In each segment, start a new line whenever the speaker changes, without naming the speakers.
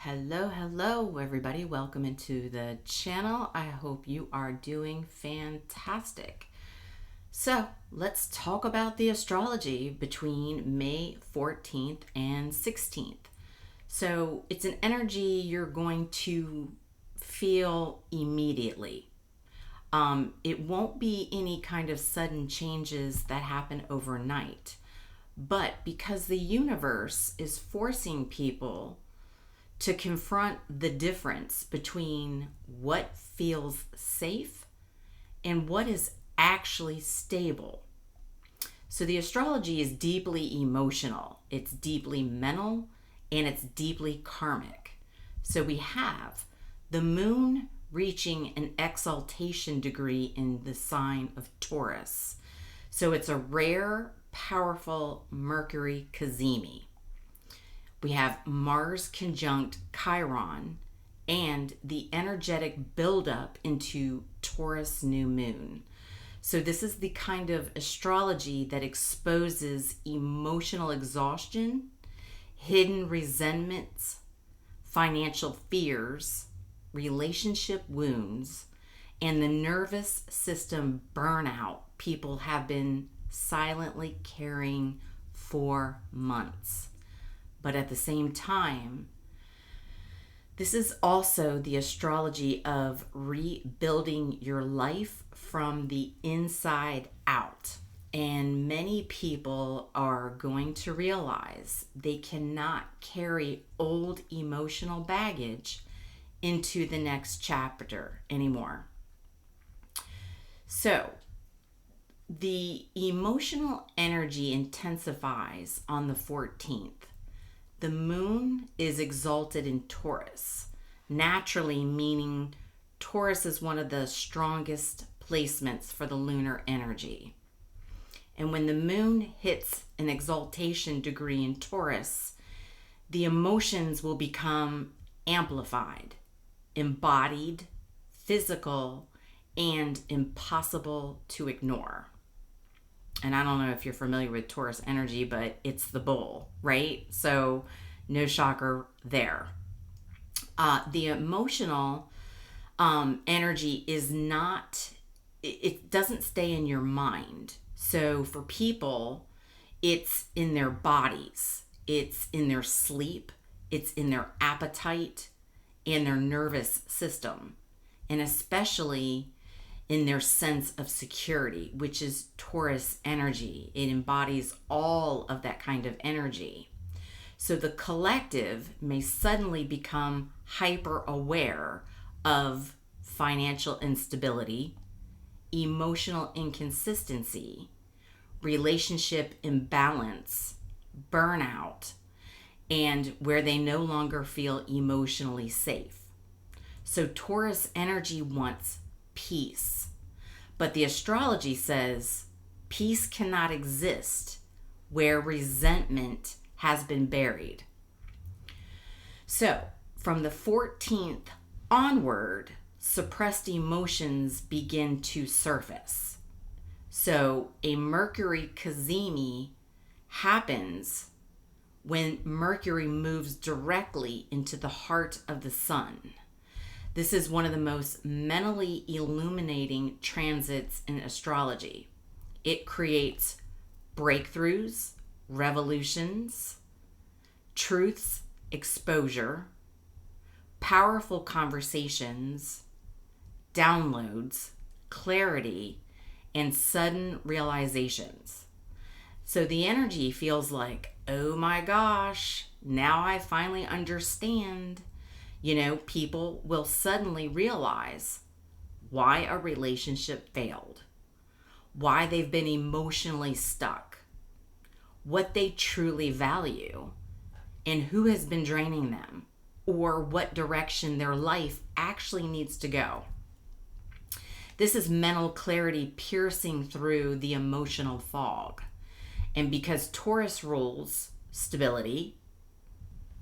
Hello, everybody. Welcome into the channel. I hope you are doing fantastic. So let's talk about the astrology between May 14th and 16th. So it's an energy you're going to feel immediately. It won't be any kind of sudden changes that happen overnight, but because the universe is forcing people to confront the difference between what feels safe and what is actually stable. So the astrology is deeply emotional, it's deeply mental, and it's deeply karmic. So we have the moon reaching an exaltation degree in the sign of Taurus. So it's a rare, powerful Mercury cazimi. We have Mars conjunct Chiron and the energetic buildup into Taurus new moon. So this is the kind of astrology that exposes emotional exhaustion, hidden resentments, financial fears, relationship wounds, and the nervous system burnout people have been silently carrying for months. But at the same time, this is also the astrology of rebuilding your life from the inside out. And many people are going to realize they cannot carry old emotional baggage into the next chapter anymore. So, the emotional energy intensifies on the 14th. The moon is exalted in Taurus, naturally meaning Taurus is one of the strongest placements for the lunar energy. And when the moon hits an exaltation degree in Taurus, the emotions will become amplified, embodied, physical, and impossible to ignore. And I don't know if you're familiar with Taurus energy, but it's the bull, right? So no shocker there. The emotional energy is not, it doesn't stay in your mind. So for people, it's in their bodies, it's in their sleep, it's in their appetite and their nervous system, and especially in their sense of security, which is Taurus energy. It embodies all of that kind of energy. So the collective may suddenly become hyper aware of financial instability, emotional inconsistency, relationship imbalance, burnout, and where they no longer feel emotionally safe. So Taurus energy wants peace. But the astrology says peace cannot exist where resentment has been buried. So from the 14th onward, suppressed emotions begin to surface. So a Mercury cazimi happens when Mercury moves directly into the heart of the sun. This is one of the most mentally illuminating transits in astrology. It creates breakthroughs, revolutions, truths, exposure, powerful conversations, downloads, clarity, and sudden realizations. So the energy feels like, oh my gosh, now I finally understand. People will suddenly realize why a relationship failed, why they've been emotionally stuck, what they truly value, and who has been draining them, or what direction their life actually needs to go. This is mental clarity piercing through the emotional fog. And because Taurus rules stability,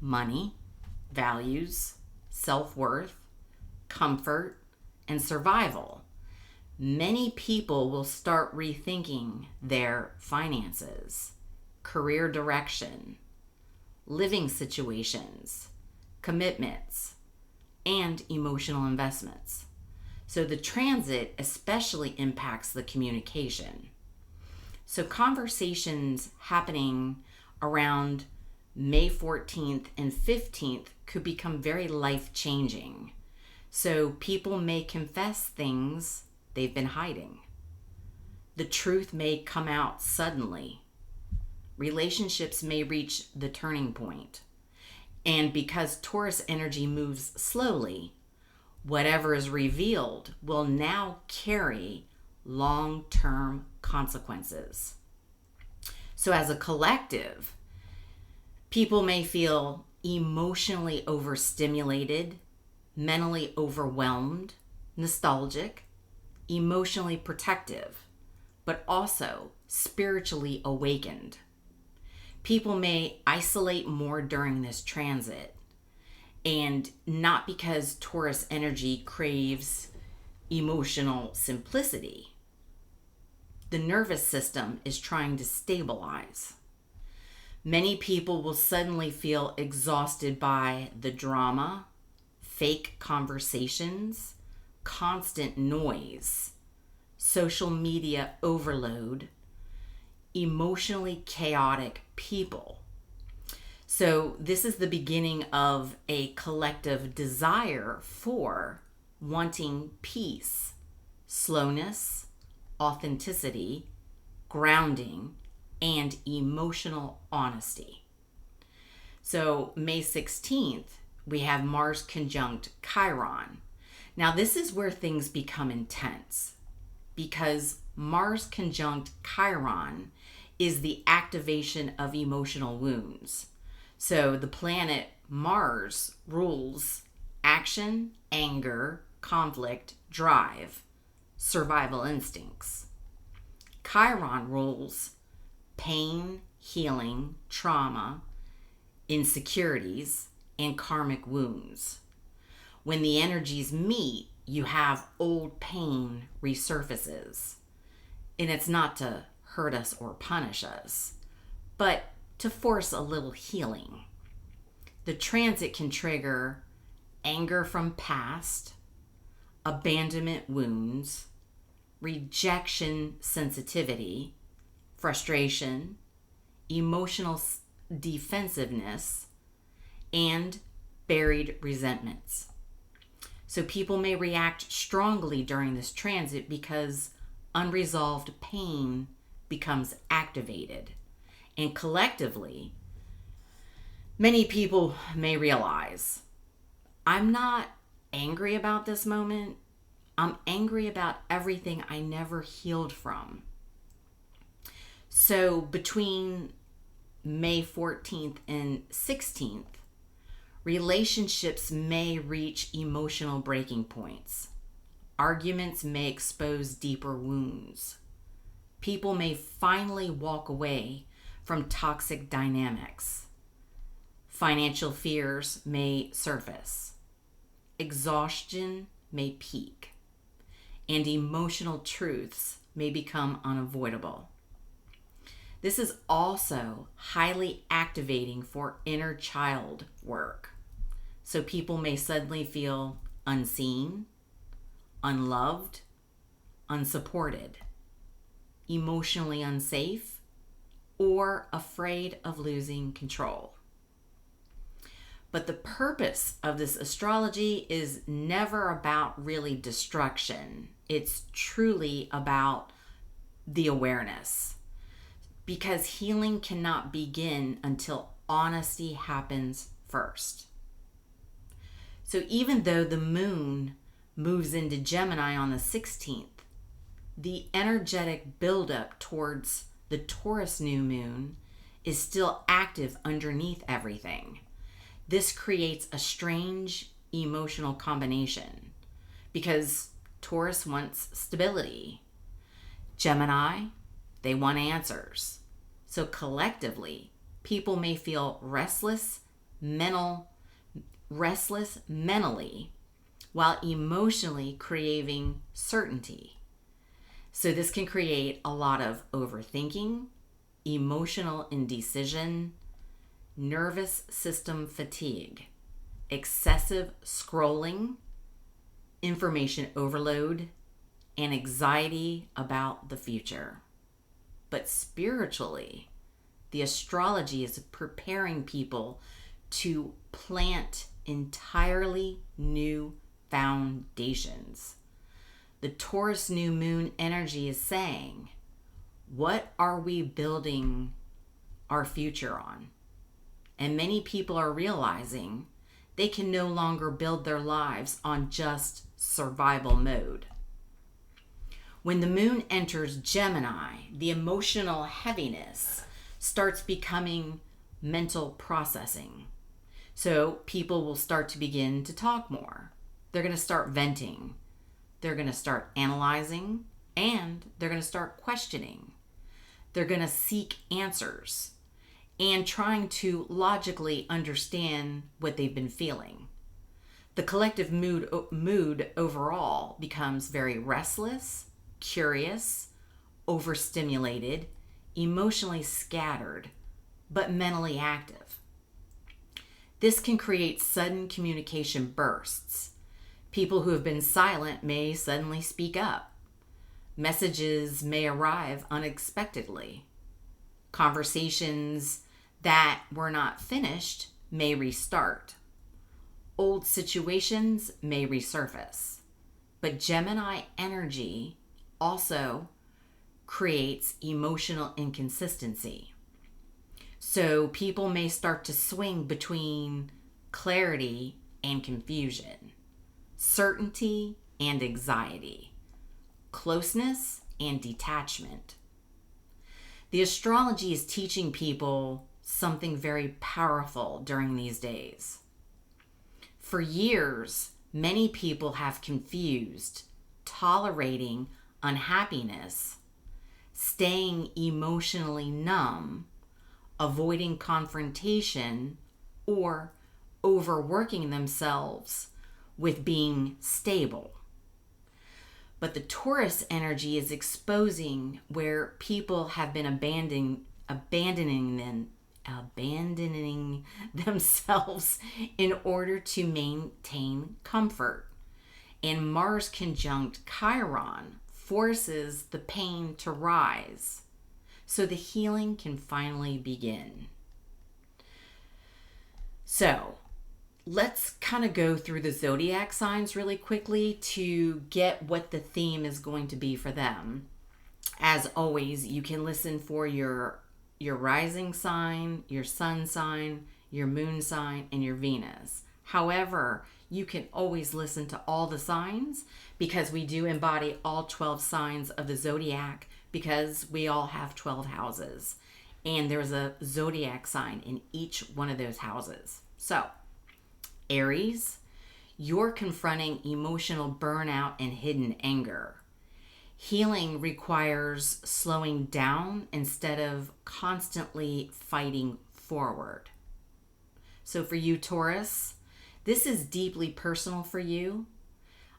money, values, self-worth, comfort, and survival, many people will start rethinking their finances, career direction, living situations, commitments, and emotional investments. So the transit especially impacts the communication. So conversations happening around May 14th and 15th could become very life-changing. So people may confess things they've been hiding. The truth may come out suddenly. Relationships may reach the turning point. And because Taurus energy moves slowly, whatever is revealed will now carry long-term consequences. So as a collective, people may feel emotionally overstimulated, mentally overwhelmed, nostalgic, emotionally protective, but also spiritually awakened. People may isolate more during this transit, and not because Taurus energy craves emotional simplicity. The nervous system is trying to stabilize. Many people will suddenly feel exhausted by the drama, fake conversations, constant noise, social media overload, emotionally chaotic people. So this is the beginning of a collective desire for wanting peace, slowness, authenticity, grounding, and emotional honesty. So May 16th, we have Mars conjunct Chiron. Now this is where things become intense because Mars conjunct Chiron is the activation of emotional wounds. So the planet Mars rules action, anger, conflict, drive, survival instincts. Chiron rules pain, healing, trauma, insecurities, and karmic wounds. When the energies meet, you have old pain resurfaces. And it's not to hurt us or punish us, but to force a little healing. The transit can trigger anger from past, abandonment wounds, rejection sensitivity, frustration, emotional defensiveness, and buried resentments. So people may react strongly during this transit because unresolved pain becomes activated. And collectively, many people may realize, I'm not angry about this moment. I'm angry about everything I never healed from. So between May 14th and 16th, relationships may reach emotional breaking points. Arguments may expose deeper wounds. People may finally walk away from toxic dynamics. Financial fears may surface. Exhaustion may peak. And emotional truths may become unavoidable. This is also highly activating for inner child work. So people may suddenly feel unseen, unloved, unsupported, emotionally unsafe, or afraid of losing control. But the purpose of this astrology is never about really destruction. It's truly about the awareness. Because healing cannot begin until honesty happens first. So even though the moon moves into Gemini on the 16th, the energetic buildup towards the Taurus new moon is still active underneath everything. This creates a strange emotional combination because Taurus wants stability. Gemini, they want answers. So collectively, people may feel restless mentally, while emotionally craving certainty. So this can create a lot of overthinking, emotional indecision, nervous system fatigue, excessive scrolling, information overload, and anxiety about the future. But spiritually, the astrology is preparing people to plant entirely new foundations. The Taurus new moon energy is saying, what are we building our future on? And many people are realizing they can no longer build their lives on just survival mode. When the moon enters Gemini, the emotional heaviness starts becoming mental processing. So people will start to begin to talk more. They're going to start venting. They're going to start analyzing, and they're going to start questioning. They're going to seek answers and trying to logically understand what they've been feeling. The collective mood overall becomes very restless, curious, overstimulated, emotionally scattered, but mentally active. This can create sudden communication bursts. People who have been silent may suddenly speak up. Messages may arrive unexpectedly. Conversations that were not finished may restart. Old situations may resurface. But Gemini energy also creates emotional inconsistency. So people may start to swing between clarity and confusion, certainty and anxiety, closeness and detachment. The astrology is teaching people something very powerful during these days. For years, many people have confused tolerating unhappiness, staying emotionally numb, avoiding confrontation, or overworking themselves with being stable. But the Taurus energy is exposing where people have been abandoning themselves in order to maintain comfort. And Mars conjunct Chiron forces the pain to rise so the healing can finally begin. So let's kind of go through the zodiac signs really quickly to get what the theme is going to be for them. As always, you can listen for your rising sign, your sun sign, your moon sign, and your Venus. However, you can always listen to all the signs because we do embody all 12 signs of the zodiac because we all have 12 houses. And there's a zodiac sign in each one of those houses. So, Aries, you're confronting emotional burnout and hidden anger. Healing requires slowing down instead of constantly fighting forward. So for you, Taurus, this is deeply personal for you.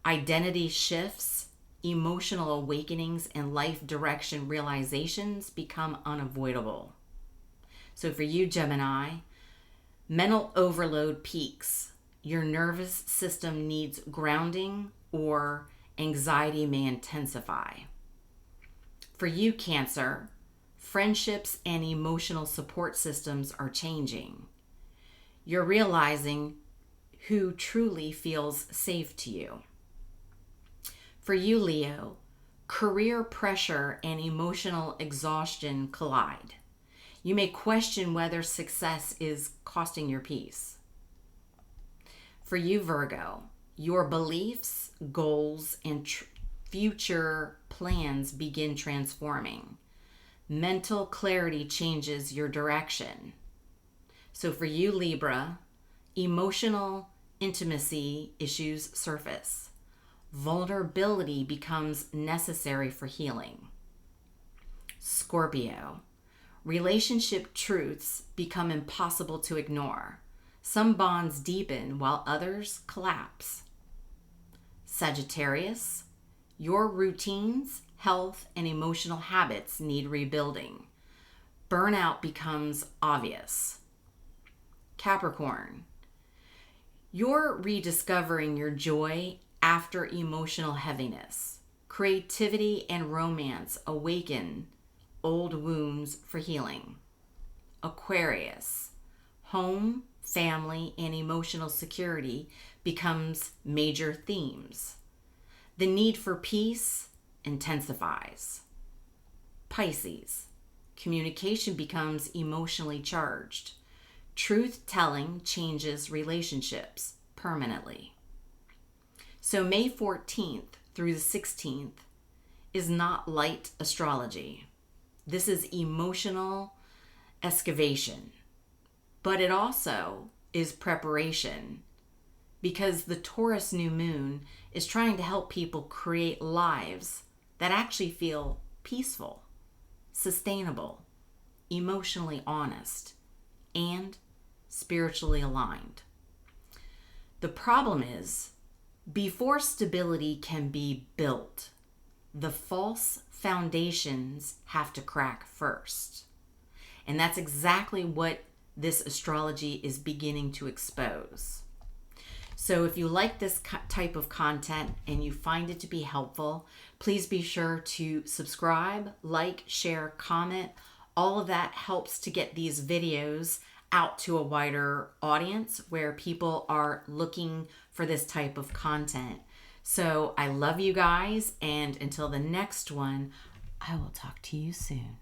Identity shifts, emotional awakenings, and life direction realizations become unavoidable. So for you, Gemini, mental overload peaks. Your nervous system needs grounding or anxiety may intensify. For you, Cancer, friendships and emotional support systems are changing. You're realizing who truly feels safe to you. For you, Leo, career pressure and emotional exhaustion collide. You may question whether success is costing your peace. For you, Virgo, your beliefs, goals, and future plans begin transforming. Mental clarity changes your direction. So for you, Libra, emotional intimacy issues surface. Vulnerability becomes necessary for healing. Scorpio, relationship truths become impossible to ignore. Some bonds deepen while others collapse. Sagittarius, your routines, health, and emotional habits need rebuilding. Burnout becomes obvious. Capricorn, You're rediscovering your joy after emotional heaviness. Creativity and romance awaken old wounds for healing. Aquarius, home, family, and emotional security becomes major themes. The need for peace intensifies. Pisces, communication becomes emotionally charged. Truth-telling changes relationships permanently. So May 14th through the 16th is not light astrology. This is emotional excavation. But it also is preparation, because the Taurus new moon is trying to help people create lives that actually feel peaceful, sustainable, emotionally honest, and spiritually aligned. The problem is, before stability can be built, the false foundations have to crack first. And that's exactly what this astrology is beginning to expose. So if you like this type of content and you find it to be helpful, please be sure to subscribe, like, share, comment. All of that helps to get these videos out to a wider audience where people are looking for this type of content. So I love you guys, and until the next one, I will talk to you soon.